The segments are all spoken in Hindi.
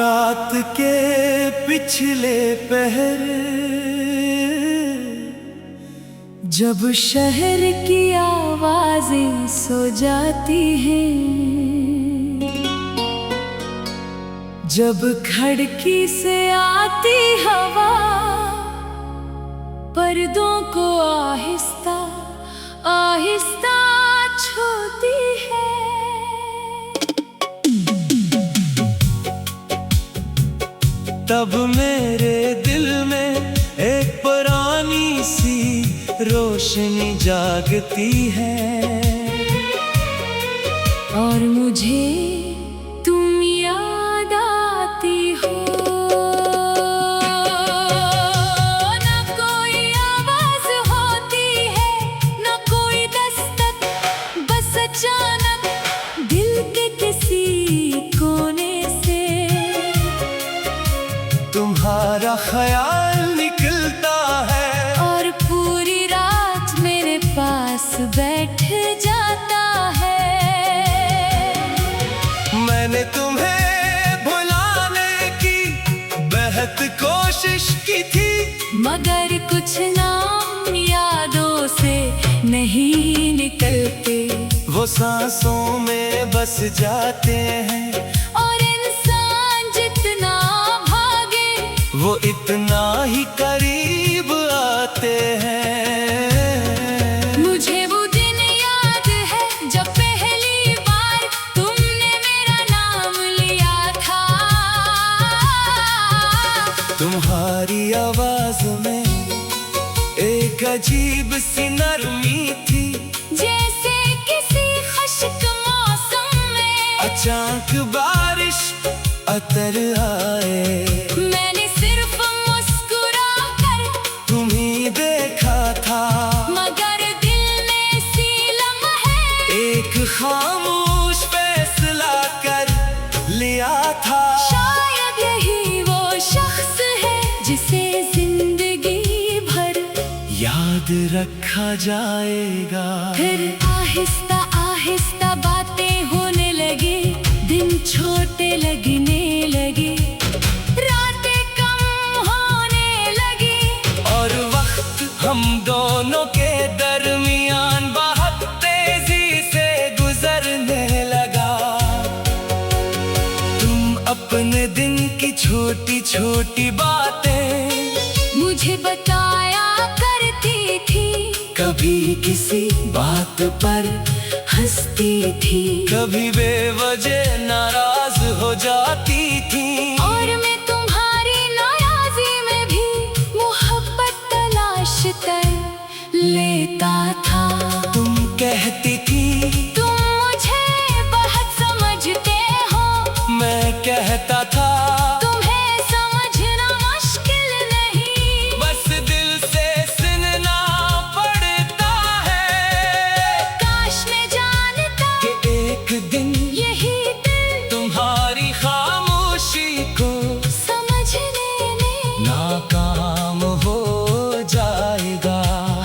रात के पिछले पहर जब शहर की आवाजें सो जाती हैं, जब खिड़की से आती हवा पर्दों को आहिस्ता आहिस्ता छूती है। तब मेरे दिल में एक पुरानी सी रोशनी जागती है और मुझे तुम याद आती हो। ना कोई आवाज होती है, ना कोई दस्तक, बस अचानक दिल के किसी कोने से तुम्हारा ख्याल निकलता है और पूरी रात मेरे पास बैठ जाता है। मैंने तुम्हें भुलाने की बेहद कोशिश की थी, मगर कुछ नाम यादों से नहीं निकलते, वो सांसों में बस जाते हैं और इंसान जितना भागे वो इतना ही करीब आते हैं। मुझे वो दिन याद है जब पहली बार तुमने मेरा नाम लिया था। तुम्हारी आवाज में एक अजीब सी नरमी थी, जैसे किसी खुश्क मौसम में अचानक बारिश अतर आए। मैंने सिर्फ मुस्कुरा कर तुम्ही देखा था, मगर दिल ने सी लम्हे एक खामोश फैसला कर लिया था। शायद यही वो शख्स है जिसे जिंदगी भर याद रखा जाएगा। फिर आहिस्ता आहिस्ता बातें होने लगी, दिन छोटे लगने लगे, रातें कम होने लगी और वक्त हम दोनों के दरमियान बहुत तेजी से गुजरने लगा। तुम अपने दिन की छोटी छोटी बातें मुझे बताया करती थी, कभी किसी बात पर हंसती थी, कभी बेवजह नाराज हो जाती थी, और मैं तुम्हारी नाराजी में भी मोहब्बत तलाश कर लेता था। तुम कहती थी तुम मुझे बहुत समझते हो, मैं कहता था तुम्हें समझना मुश्किल नहीं, बस दिल से सुनना पड़ता है। काश मैं जानता कि एक दिन यही दिल तुम्हारी खामोशी को समझने में नाकाम हो जाएगा।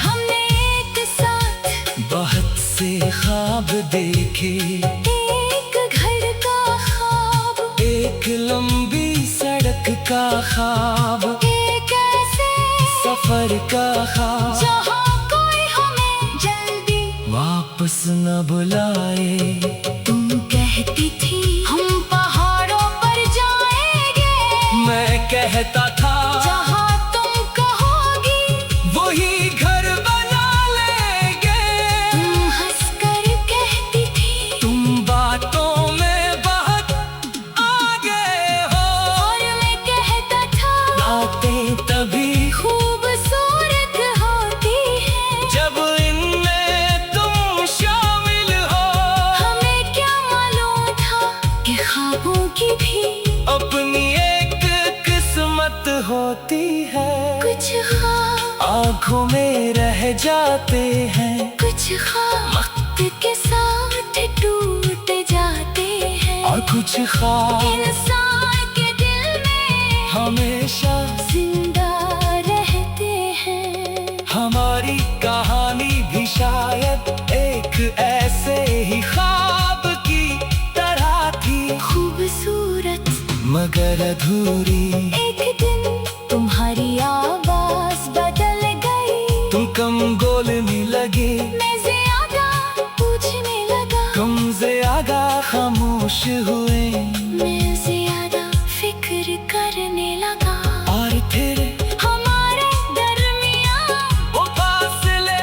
हमने एक साथ बहुत से ख्वाब देखे, एक घर का ख्वाब, एक लंबी सड़क का ख्वाब, एक ऐसे सफर का ख्वाब जहाँ कोई हमें जल्दी वापस न बुलाए। तुम कहती थी हम पहाड़ों पर जाएंगे, मैं कहता था जहाँ तुम कहोगी वही घर बना लेंगे। तुम हंसकर कहती थी तुम बातों में बहुत आगे हो, और मैं कहता था बातें तभी खूबसूरत होती है जब इनमें तुम शामिल हो। हमें क्या मालूम था कि ख्वाबों की भी अपनी एक किस्मत होती है, कुछ ख्वाब आंखों में रह जाते हैं, कुछ ख्वाब वक्त के साथ टूट जाते हैं, और कुछ ख्वाब इंसान के दिल में हमेशा जिंदा रहते हैं। हमारी कहानी भी शायद एक ऐसे ही ख्वाब की तरह थी, खूबसूरत मगर मगर अधूरी। एक दिन तुम्हारी आवाज बदल गई, तुम कम बोलने लगे, मैं ज्यादा पूछने लगा, तुम ज्यादा खामोश हुए, मैं ज्यादा फिक्र करने लगा। और फिर हमारे दरमियां वो फासले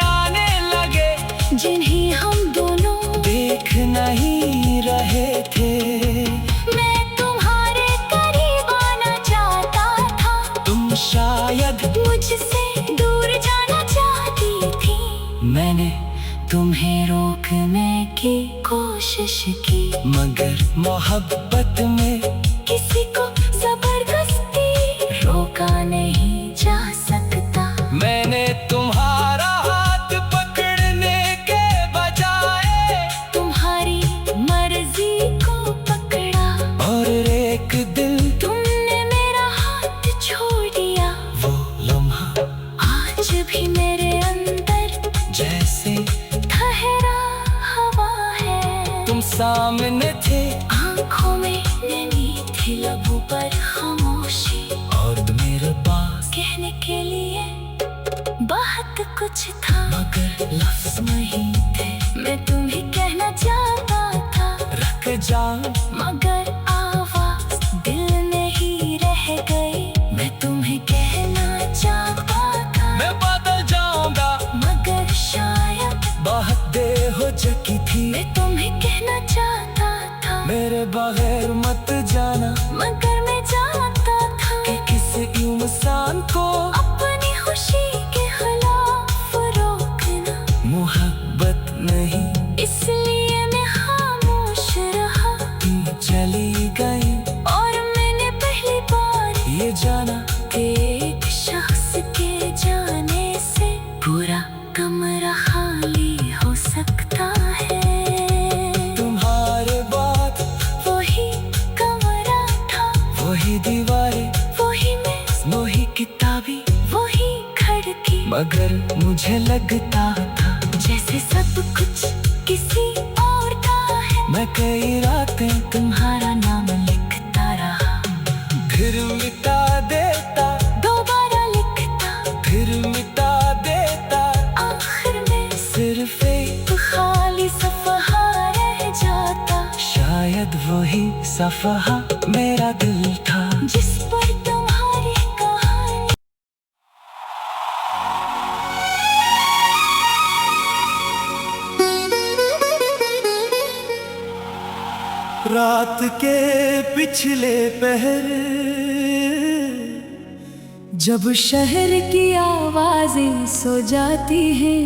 आने लगे, जिन्हें हम दोनों देख नहीं रहे थे। मैं तुम्हारे करीब आना चाहता था, तुम शायद मुझसे दूर जाना चाहती थी। मैंने तुम्हें रोकने की कोशिश की, मगर मोहब्बत में किसी को जबरदस्ती रोका नहीं जा सकता। मैंने तुम्हारा हाथ पकड़ने के बजाय तुम्हारी मर्जी को पकड़ा, और एक दिल तुमने मेरा हाथ छोड़ दिया। वो लम्हा आज भी मेरे अंदर जैसे ठहरा हवा है। तुम सामने थे, आंखों में नमी थी, लबों पर खामोशी, और मेरे पास कहने के लिए बहुत कुछ था, मगर लफ्ज नहीं थे। मैं तुम्हें कहना चाहता था, रख जा। मगर आवाज दिल में ही रह गई। मैं तुम्हें कहना चाहता था, मैं बदल जाऊंगा, मगर शायद बहुत देर हो चुकी थी। मैं तुम्हें कहना चाहता था, मेरे बगैर मत जाना, मगर मैं जानता था कि किसी इंसान को अपनी खुशी के खिलाफ रोकना मोहब्बत नहीं। इसलिए मैं खामोश रहा, तुम चली गई, और मैंने पहली बार ये जाना कि एक शख्स के जाने से पूरा कमरा खाली हो सकता है। तुम्हारे बाद वही कमरा था, वही दीवारें, वही मेज, वही किताबी, वही खिड़की, मगर मुझे लगता था जैसे सब कुछ किसी और का है। मैं कई रातें तुम्हारा नाम लिखता रहा, फिर मिटा देता, दोबारा लिखता, फिर मिटा देता, आखिर में सिर्फ एक खाली सफहा रह जाता, शायद वही सफहा मेरा दिल था। जिस पर तुम्हारी कहानी रात के पिछले पहर, जब शहर की आवाजें सो जाती हैं,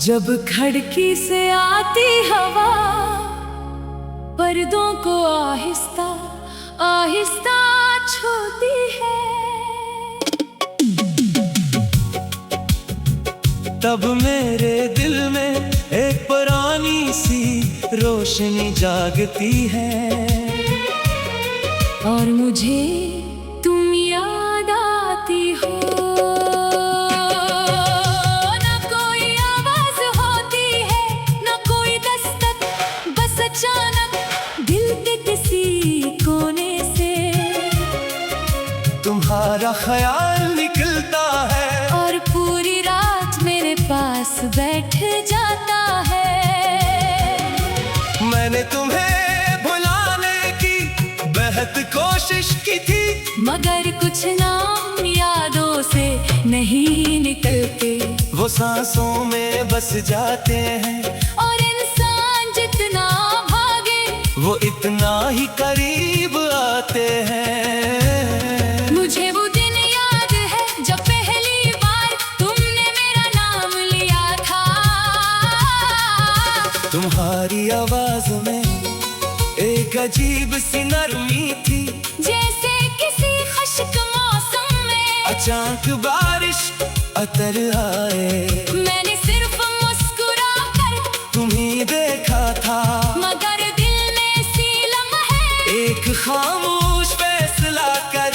जब खिड़की से आती हवा पर्दों को आहिस्ता आहिस्ता छूती है, तब मेरे दिल में एक पुरानी सी रोशनी जागती है, और मुझे तुम याद आती हो। ना कोई आवाज होती है, ना कोई दस्तक, बस अचानक दिल के किसी कोने से तुम्हारा ख्याल निकलता है, और पूरी रात मेरे पास बैठ जाता है। मैंने तुम्हें भुलाने की बेहद कोशिश की थी, मगर कुछ नाम यादों से नहीं निकलते, वो सांसों में बस जाते हैं, और इंसान जितना भागे वो इतना ही करीब आते हैं। मुझे वो दिन याद है जब पहली बार तुमने मेरा नाम लिया था। तुम्हारी आवाज में एक अजीब सी नरमी थी, जैसे किसी खुश्क मौसम में अचानक बारिश अतर आए। मैंने सिर्फ मुस्कुरा कर तुम्हीं देखा था, मगर दिल में सी लम्हे एक खामोश फैसला कर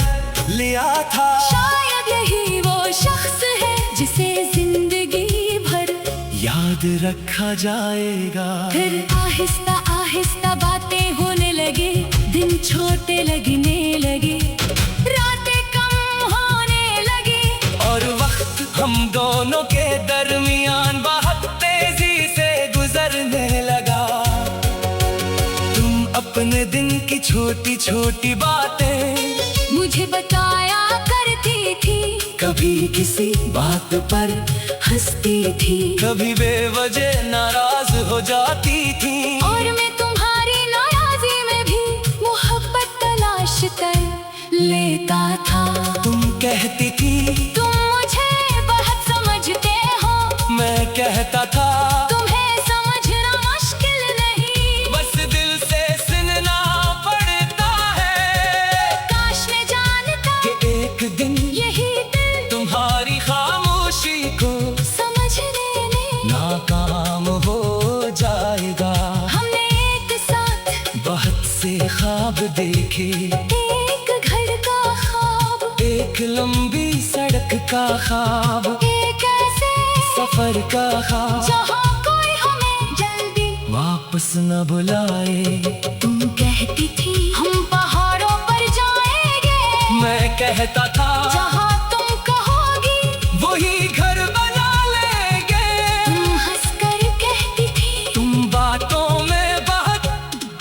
लिया था। शायद यही वो शख्स है जिसे जिंदगी भर याद याद रखा जाएगा। फिर आहिस्ता आहिस्ता बातें होने लगे, दिन छोटे लगने लगे, रातें कम होने लगी, और वक्त हम दोनों के दरमियान बहुत तेजी से गुजरने लगा। तुम अपने दिन की छोटी छोटी बातें मुझे बताया करती थी, कभी किसी बात पर हंसती थी, कभी बेवजह नाराज हो जाती थी, और मैं तुम्हारी नाराजी में भी मोहब्बत तलाश कर लेता था। तुम कहती थी तुम मुझे बहुत समझते हो, मैं कहता था तुम्हें समझना मुश्किल नहीं, बस दिल से सुनना पड़ता है। काश मैं जानता कि एक दिन यही दिल तुम्हारी खामोशी को समझने में नाकाम हो जाएगा। हमने एक साथ बहुत से ख्वाब देखे, एक घर का ख्वाब, एक लंबी सड़क का ख्वाब, एक ऐसे सफर का ख्वाब, जहाँ कोई हमें जल्दी वापस न बुलाए। तुम कहती थी हम पहाड़ों पर जाएंगे, मैं कहता था जहाँ तुम कहोगी वही घर बना लेंगे। तुम हंसकर कहती थी तुम बातों में बहुत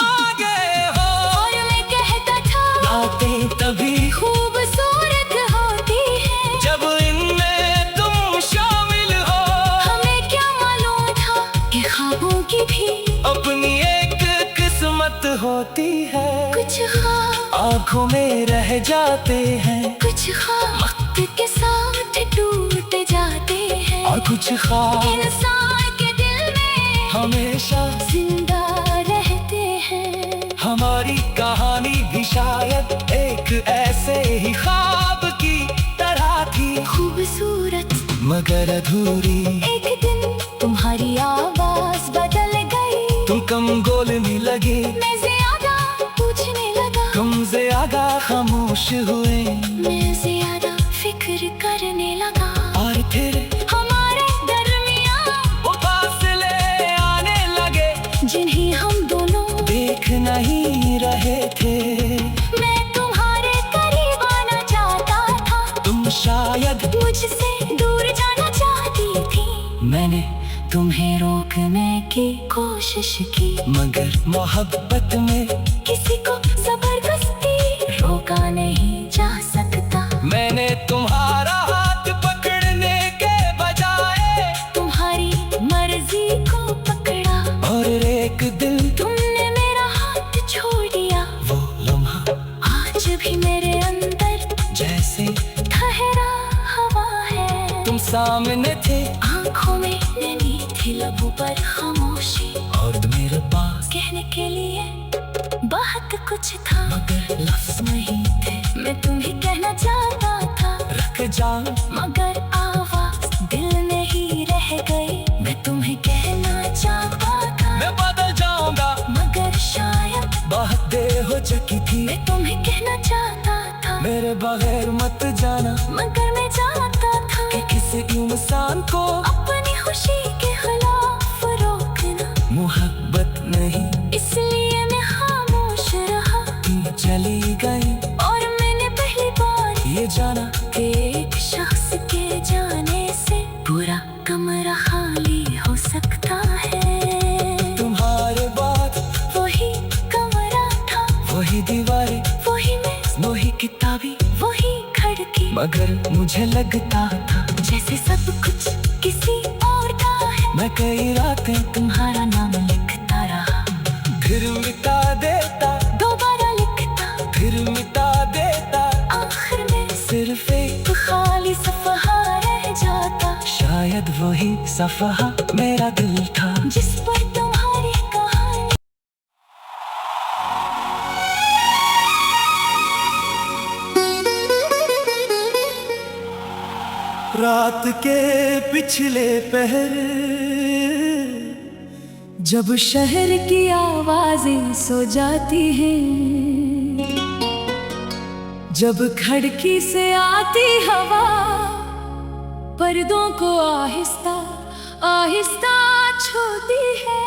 आगे हो, और मैं कहता था बातें तभी खूबसूरत होती है जब इनमें तुम शामिल हो। हमें क्या मालूम था कि ख्वाबों की भी अपनी एक किस्मत होती है, कुछ ख्वाब आंखों में रह जाते हैं, कुछ ख्वाब वक्त के साथ टूट जाते हैं, और कुछ ख्वाब इंसान के दिल में हमेशा जिंदा रहते हैं। हमारी कहानी भी शायद एक ऐसे ही ख्वाब की तरह थी, खूबसूरत मगर अधूरी। एक दिन तुम्हारी आवाज बदल गई, तुम कम बोलने लगे, मैं ज्यादा पूछने लगा, तुम ज्यादा खामोश हुए, मैं ज्यादा फिक्र करने लगा, और फिर हमारे दरमियान वो फासले आने लगे जिन्हें हम दोनों देख नहीं रहे थे। मैं तुम्हारे करीब आना चाहता था, तुम शायद मुझसे दूर जाना चाहती थी, मैंने तुम्हें रोकने की कोशिश की, मगर मोहब्बत में किसी को जबरदस्ती रोका नहीं जा सकता। मैंने तुम्हारा हाथ पकड़ने के बजाय तुम्हारी मर्जी को पकड़ा, और एक दिल तुमने मेरा हाथ छोड़ दिया, वो लम्हा आज भी मेरे अंदर जैसे ठहरा हवा है। तुम सामने थे, आंखों में नमी थी, लबों पर खामोशी, और मेरे पास कहने के लिए बहुत कुछ था, मगर लफ्ज नहीं थे। मैं तुम्हें कहना चाहता था, रख जा, मगर आवाज दिल में ही रह गई। मैं तुम्हें कहना चाहता था, मैं बदल जाऊंगा, मगर शायद बहुत देर हो चुकी थी। मैं तुम्हें कहना चाहता था, मेरे बगैर मत जाना, मगर मैं चाहता था कि किसी इंसान को अपनी खुशी के खिलाफ रोकना। मोहब्बत नहीं, इसलिए मैं खामोश रहा, तुम चली गई, और मैंने पहली बार ये जाना कि एक शख्स के जाने से पूरा कमरा खाली हो सकता है। तुम्हारे बाद वही कमरा था, वही दीवारें, वही मेज, वही किताबी, वही खिड़की, मगर मुझे लगता था जैसे सब कुछ किसी और का है। मैं कई रातें तुम्हारा नाम लिखता रहा, फिर मिटा देता, दोबारा लिखता, फिर मिटा देता, आखिर में सिर्फ एक खाली सफहा रह जाता, शायद वही सफहा मेरा दिल था, जिस पर तुम्हारी कहानी। रात के पिछले पहर जब शहर की आवाजें सो जाती हैं, जब खिड़की से आती हवा पर्दों को आहिस्ता आहिस्ता छूती है।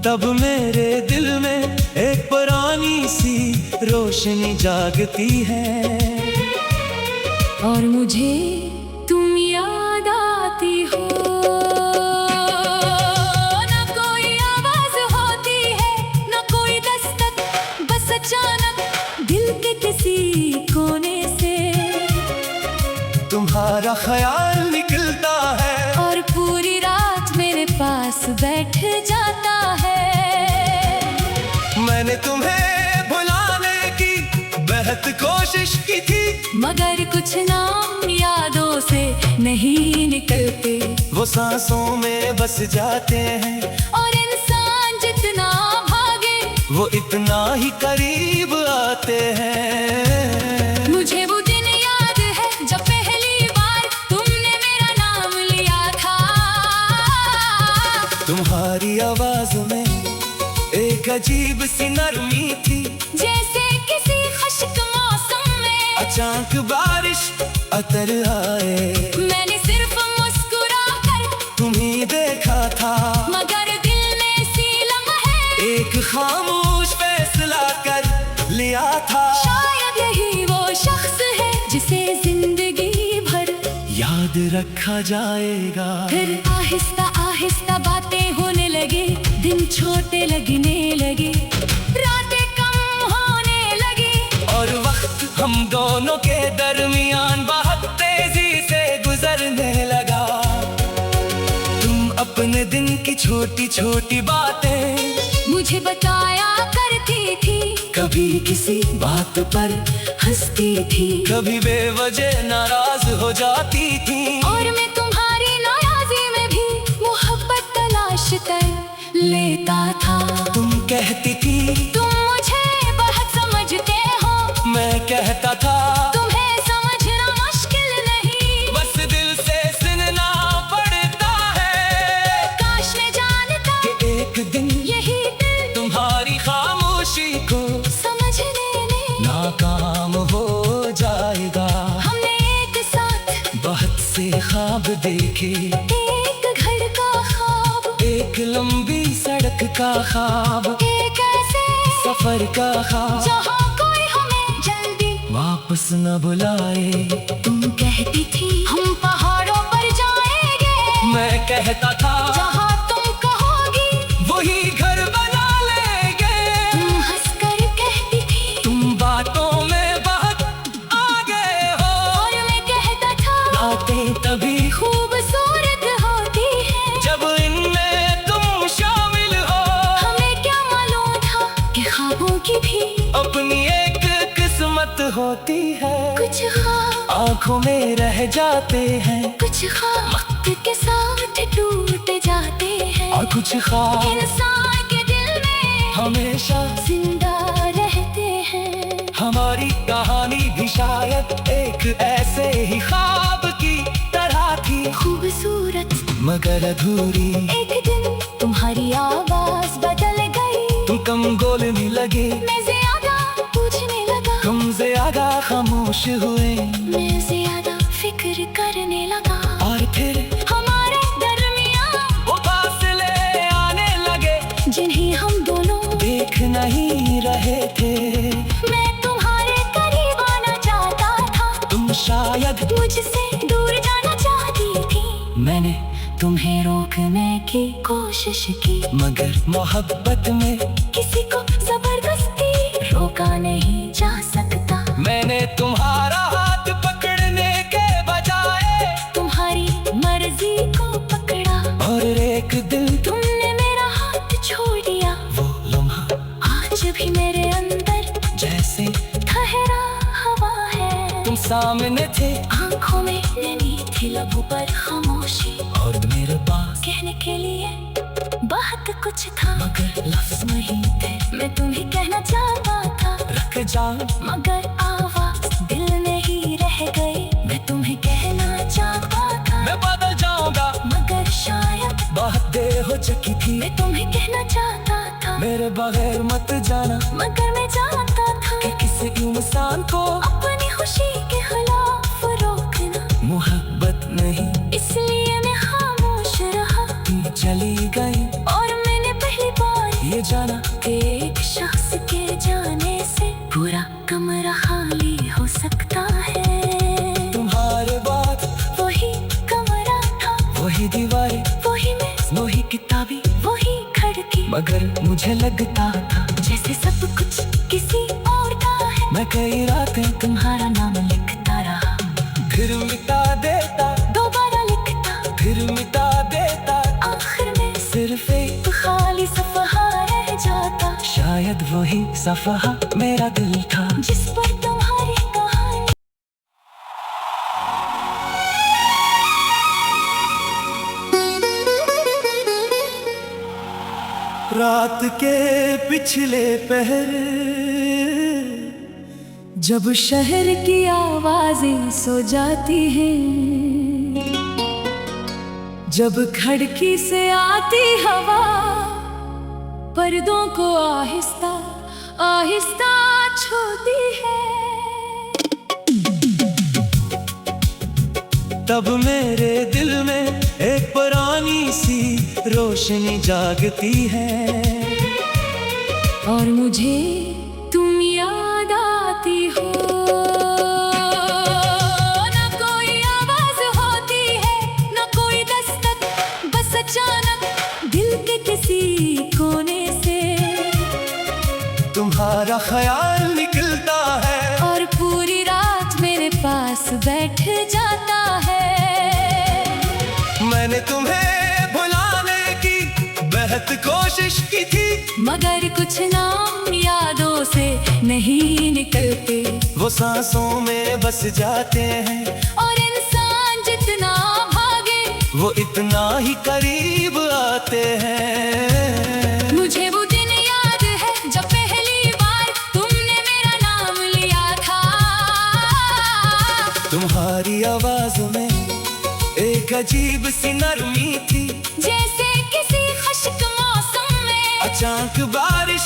तब मेरे दिल में एक पुरानी सी रोशनी जागती है, और मुझे तुम याद आती हो। ना कोई आवाज होती है, ना कोई दस्तक, बस अचानक दिल के किसी कोने से तुम्हारा ख्याल निकलता है, और पूरी रात मेरे पास बैठ जाता है। मैंने तुम्हें भुलाने की बेहद कोशिश की थी, मगर कुछ नाम यादों से नहीं निकलते, वो सांसों में बस जाते हैं, और इंसान जितना भागे वो इतना ही करीब आते हैं। मुझे वो दिन याद है जब पहली बार तुमने मेरा नाम लिया था। तुम्हारी आवाज में एक अजीब सी नरमी थी, जैसे किसी खुश्क मौसम में अचानक बारिश अतर आए। मैंने सिर्फ मुस्कुरा कर तुम्हीं देखा था, मगर दिल ने सी लम्हे एक खामोश फैसला कर लिया था। शायद यही वो शख्स है जिसे जिंदगी भर याद रखा जाएगा। फिर आहिस्ता आहिस्ता बातें होने लगे, दिन छोटे लगने लगे, रातें कम होने लगी, और वक्त हम दोनों के दरमियान बहुत तेजी से गुजरने लगा। तुम अपने दिन की छोटी छोटी बातें मुझे बताया करती थी, कभी किसी बात पर हंसती थी, कभी बेवजह नाराज हो जाती थी, और मैं तुम्हारी नाराजी में भी मोहब्बत तलाश कर लेता था। तुम कहती थी तुम मुझे बहुत समझते हो, मैं कहता था तुम्हें समझना मुश्किल नहीं, बस दिल से सुनना पड़ता है। काश मैं जानता कि एक दिन यही दिल तुम्हारी खामोशी को समझने में नाकाम हो जाएगा। हमने एक साथ बहुत से ख्वाब देखे, एक घर का ख्वाब, एक लंबी सड़क का ख्वाब, एक ऐसे सफर का ख्वाब, जहाँ कोई हमें जल्दी वापस न बुलाए। तुम कहती थी हम पहाड़ों पर जाएंगे, मैं कहता था जहाँ तुम कहोगी वही घर बना लेंगे। तुम हंसकर कहती थी तुम बातों में बहुत आगे हो, और मैं कहता था बातें तभी खूबसूरत होती है जब इनमें तुम शामिल हो। हमें क्या मालूम था कि ख्वाबों की भी अपनी एक किस्मत होती है, कुछ ख्वाब आंखों में रह जाते हैं, कुछ ख्वाब वक्त के साथ टूट जाते हैं, और कुछ ख्वाब इंसान के दिल में हमेशा जिंदा रहते हैं। हमारी कहानी भी शायद एक ऐसे ही ख्वाब की तरह थी, खूबसूरत मगर अधूरी। एक दिन तुम्हारी आवाज बदल गई, तुम कम बोलने लगे, मैं ज्यादा पूछने लगा, तुम ज्यादा खामोश हुए, मैं ज्यादा फिक्र करने लगा, और फिर हमारे दरमियान वो फासले आने लगे जिन्हें हम दोनों देख नहीं रहे थे। मैं तुम्हारे करीब आना चाहता था, तुम शायद मुझसे दूर जाना चाहती थी, मैंने तुम्हें रोकने की कोशिश की, मगर मोहब्बत में किसी को जबरदस्ती रोका नहीं जा सकता। मैंने तुम्हारा हाथ पकड़ने के बजाय तुम्हारी मर्जी को पकड़ा, और एक दिल तुमने मेरा हाथ छोड़ दिया। वो लम्हा आज भी मेरे अंदर जैसे ठहरा हवा है। तुम सामने थे, आंखों में नमी थी, लबों पर खामोशी, और मेरे पास कहने के लिए बहुत कुछ था, मगर लफ्ज नहीं थे। मैं तुम्हें कहना चाहता था, रख जा, मगर आवाज दिल में ही रह गई। मैं तुम्हें कहना चाहता था, मैं बदल जाऊंगा, मगर शायद बहुत देर हो चुकी थी। मैं तुम्हें कहना चाहता था, मेरे बगैर मत जाना, मगर मैं जानता था कि किसी इंसान को अपनी खुशी के खिलाफ रोकना मोहब्बत नहीं कमरा खाली हो सकता है, तुम्हारे बाद वही कमरा था, वही दीवारें, वही मेज, वही किताबी, वही खिड़की, मगर मुझे लगता था जैसे सब कुछ किसी और का है। मैं कई रातें तुम्हारा नाम लिखता रहा, फिर मिटा देता, दोबारा लिखता, फिर मिटा देता, आखिर में सिर्फ एक खाली सफहा रह जाता, शायद वही सफहा मेरा दिल था, जिस पर तुम्हारी कहानी। रात के पिछले पहर जब शहर की आवाजें सो जाती हैं, जब खिड़की से आती हवा पर्दों को आहिस्ता आहिस्ता छूती है, तब मेरे दिल में एक पुरानी सी रोशनी जागती है, और मुझे तुम याद आती हो। ना कोई आवाज होती है, ना कोई दस्तक, बस अचानक दिल के किसी कोने से तुम्हारा ख्याल निकलता है, और पूरी रात मेरे पास बैठ जाता है। मैंने तुम्हें भुलाने की बेहद कोशिश की थी, मगर कुछ नाम यादों से नहीं निकलते, वो सांसों में बस जाते हैं, और इंसान जितना भागे वो इतना ही करीब आते हैं। मुझे वो दिन याद है जब पहली बार तुमने मेरा नाम लिया था। तुम्हारी आवाज में एक अजीब सी नरमी थी, जैसे किसी खुश्क मौसम में अचानक बारिश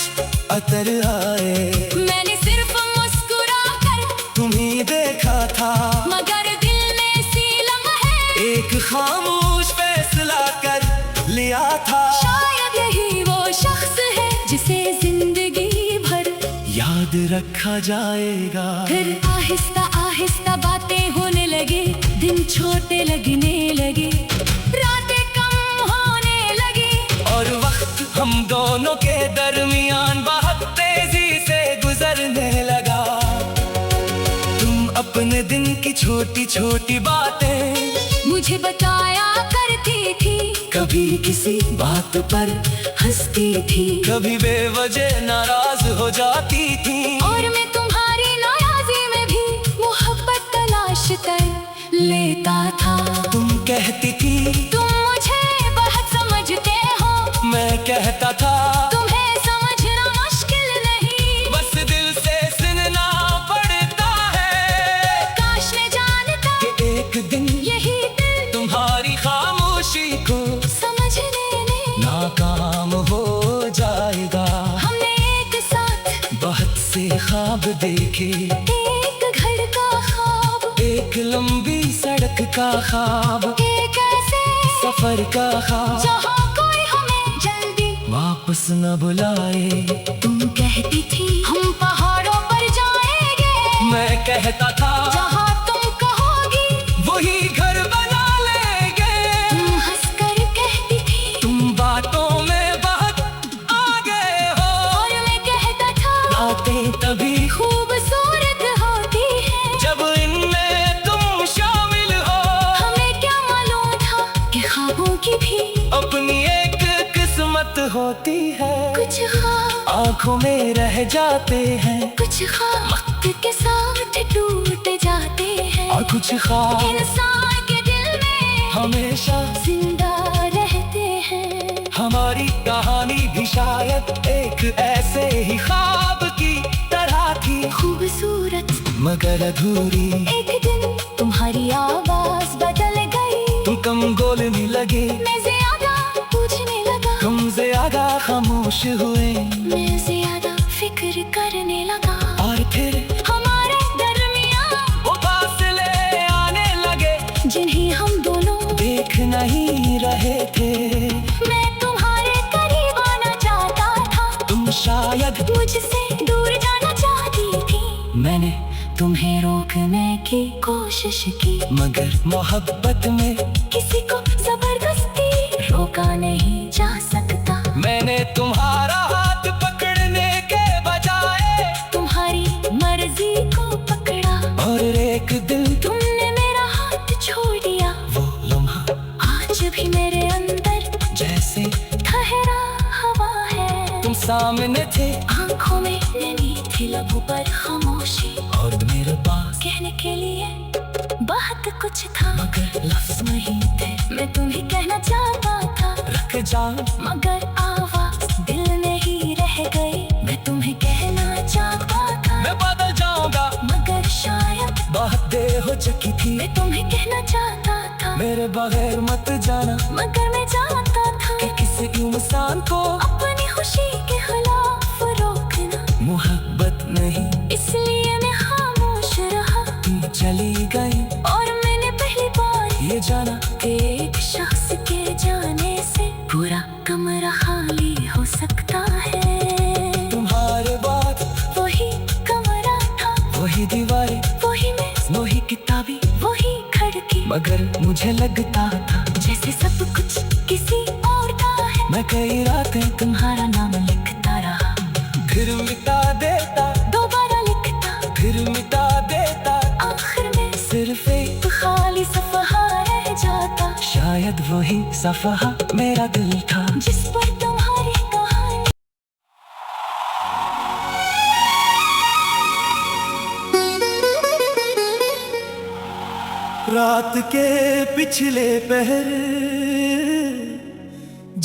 अतर आए, मैंने सिर्फ मुस्कुरा कर तुम्हें देखा था, मगर दिल ने सी लम्हे एक खामोश फैसला कर लिया था, शायद यही वो शख्स है जिसे जिंदगी भर याद रखा जाएगा। फिर आहिस्ता आहिस्ता बातें होने लगी, दिन छोटे लगने लगे, रातें कम होने लगी, और वक्त हम दोनों के दरमियान बहुत तेजी से गुजरने लगा। तुम अपने दिन की छोटी छोटी बातें मुझे बताया करती थी, कभी किसी बात पर हंसती थी, कभी बेवजह नाराज हो जाती थी, और मैं तुम्हारी नाराजी में भी मोहब्बत तलाश कर लेता था। तुम कहती थी तुम मुझे बहुत समझते हो, मैं कहता था तुम्हें समझना मुश्किल नहीं, बस दिल से सुनना पड़ता है। काश मैं जानता कि एक दिन यही दिल तुम्हारी खामोशी को समझने में नाकाम हो जाएगा। हमने एक साथ बहुत से ख्वाब देखे, एक घर का ख्वाब, एक लंबी सड़क का ख्वाब, एक ऐसे सफर का ख्वाब, जहाँ कोई हमें जल्दी वापस न बुलाए। तुम कहती थी हम पहाड़ों पर जाएंगे, मैं कहता था जहाँ तुम कहोगी वही घर बना लेंगे। तुम हंसकर कहती थी तुम बातों में बहुत आगे हो, और मैं कहता था बातें तभी खूबसूरत होती है जब इनमें तुम शामिल हो। हमें क्या मालूम था कि ख्वाबों की भी अपनी एक किस्मत होती है, कुछ ख्वाब आंखों में रह जाते हैं, कुछ ख्वाब वक्त के साथ टूट जाते हैं, और कुछ ख्वाब इंसान के दिल में हमेशा जिंदा रहते हैं। हमारी कहानी भी शायद एक ऐसे ही ख्वाब की तरह थी, खूबसूरत मगर अधूरी। एक दिन तुम्हारी आवाज बदल गई, तुम कम बोलने लगे, मैं ज्यादा पूछने लगा, तुम ज्यादा खामोश हुए, मैं ज्यादा फिक्र करने लगा, और फिर हमारे दरमियान वो फासले आने लगे जिन्हें हम दोनों देख नहीं रहे थे। मैं तुम्हारे करीब आना चाहता था, तुम शायद मुझसे दूर जाना चाहती थी, मैंने तुम्हें रोकने की कोशिश की, मगर मोहब्बत में किसी को जबरदस्ती रोका नहीं जा सकता। मैंने तुम्हारा हाथ पकड़ने के बजाय तुम्हारी मर्जी को पकड़ा, और एक दिल तुमने मेरा हाथ छोड़ दिया। वो लम्हा आज भी मेरे अंदर जैसे ठहरा हवा है। तुम सामने थे, आंखों में नमी थी, लबों पर खामोशी, और मेरे पास कहने के लिए बहुत कुछ था, मगर लफ्ज नहीं थे। मैं तुम्हें कहना चाहता था, रख जा। मगर आवाज दिल में ही रह गई। मैं तुम्हें कहना चाहता था, मैं बदल जाऊंगा, मगर शायद बहुत देर हो चुकी थी। मैं तुम्हें कहना चाहता था, मेरे बगैर मत जाना, मगर मैं जानता था कि किसी इंसान को अपनी खुशी के खिलाफ रोकना मोहब्बत नहीं। इसलिए मैं खामोश रहा, तुम चली गई और मैंने पहली बार ये जाना कि एक शख्स के जाने से पूरा कमरा खाली हो सकता है। तुम्हारे बाद वही कमरा था, वही दीवारें, वही मेज, वही किताबी, वही खिड़की, मगर मुझे लगता था जैसे सब कुछ किसी और का है। मैं कई रातें तुम्हारा नाम लिखता रहा, फिर मिटा देता, दोबारा लिखता, फिर मिटा देता, आखिर में सिर्फ एक खाली सफहा रह जाता, शायद वही सफहा मेरा दिल था, जिस पर तुम्हारी कहानी। रात के पिछले पहर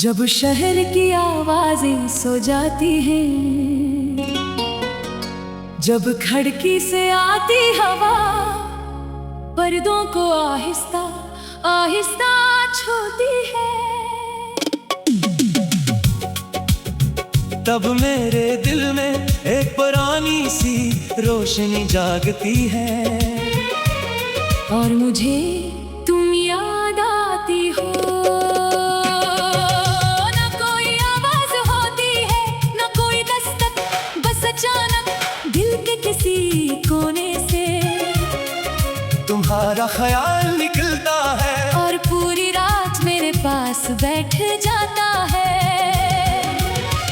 जब शहर की आवाजें सो जाती हैं, जब खिड़की से आती हवा पर्दों को आहिस्ता आहिस्ता छूती है, तब मेरे दिल में एक पुरानी सी रोशनी जागती है, और मुझे तुम याद आती हो। ना कोई आवाज होती है, ना कोई दस्तक, बस अचानक दिल के किसी कोने से तुम्हारा ख्याल निकलता है, और पूरी रात मेरे पास बैठ जाता है।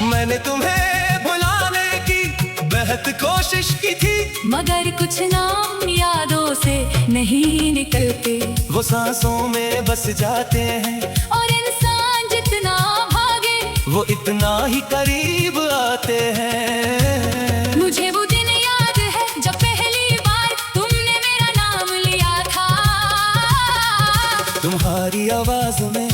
मैंने तुम्हें भुलाने की बेहद कोशिश की थी, मगर कुछ नाम यादों से नहीं निकलते, वो सांसों में बस जाते हैं, और इंसान जितना भागे वो इतना ही करीब आते हैं। मुझे वो दिन याद है जब पहली बार तुमने मेरा नाम लिया था। तुम्हारी आवाज में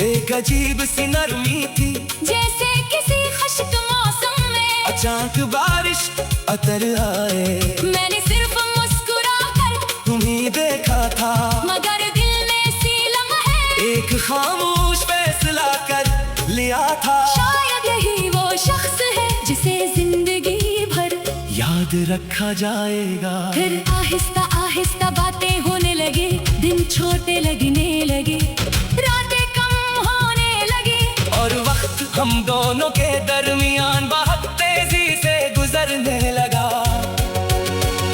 एक अजीब सी नरमी थी, जैसे किसी खुश्क मौसम में अचानक बारिश अतर आए। मैंने सिर्फ मुस्कुरा कर तुम्हीं देखा था, मगर दिल में सी लम्हे एक खामोश फैसला कर लिया था। शायद यही वो शख्स है जिसे जिंदगी भर याद रखा जाएगा। फिर आहिस्ता आहिस्ता बातें होने लगे, दिन छोटे लगने लगे, रातें कम होने लगी, और वक्त हम दोनों के दरमियान बहुत तेजी से गुजरने लगा।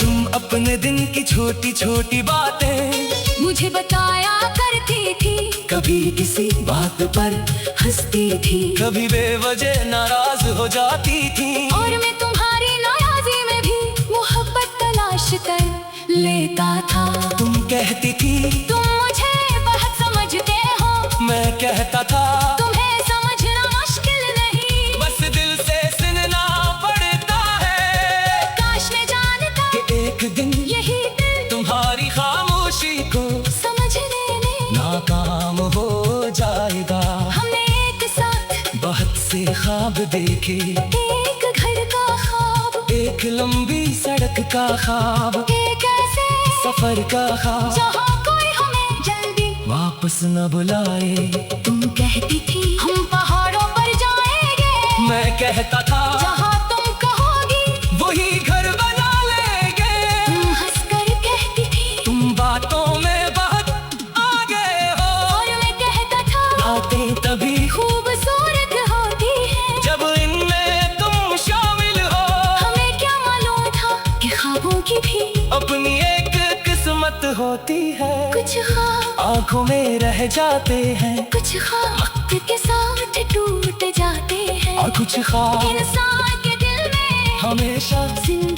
तुम अपने दिन की छोटी छोटी बातें मुझे बताया करती थी, कभी किसी बात पर हंसती थी, कभी बेवजह नाराज हो जाती थी, और मैं तुम्हारी नाराजी में भी मोहब्बत तलाश कर लेता था। तुम कहती थी तुम मुझे बहुत समझते हो, मैं कहता था तुम्हें समझना मुश्किल नहीं, बस दिल से सुनना पड़ता है। काश मैं जानता कि एक दिन यही दिल तुम्हारी खामोशी को समझने में नाकाम हो जाएगा। हमने एक साथ बहुत से ख्वाब देखे, एक घर का ख्वाब, एक लंबी सड़क का ख्वाब, एक ऐसे सफर का ख्वाब, जहाँ कोई हमें जल्दी वापस न बुलाए। तुम कहती थी हम पहाड़ों पर जाएंगे, मैं कहता था जहाँ तुम कहोगी वही घर बना लेंगे। तुम हंसकर कहती थी तुम बातों में बहुत आगे हो, और मैं कहता था बातें तभी खूबसूरत होती है जब इनमें तुम शामिल हो। हमें क्या मालूम था कि ख्वाब की भी अपनी एक किस्मत होती है। कुछ ख्वाब आंखों में रह जाते हैं, कुछ ख्वाब वक्त के साथ टूट जाते हैं, और कुछ ख्वाब इंसान के दिल में हमेशा जिंदा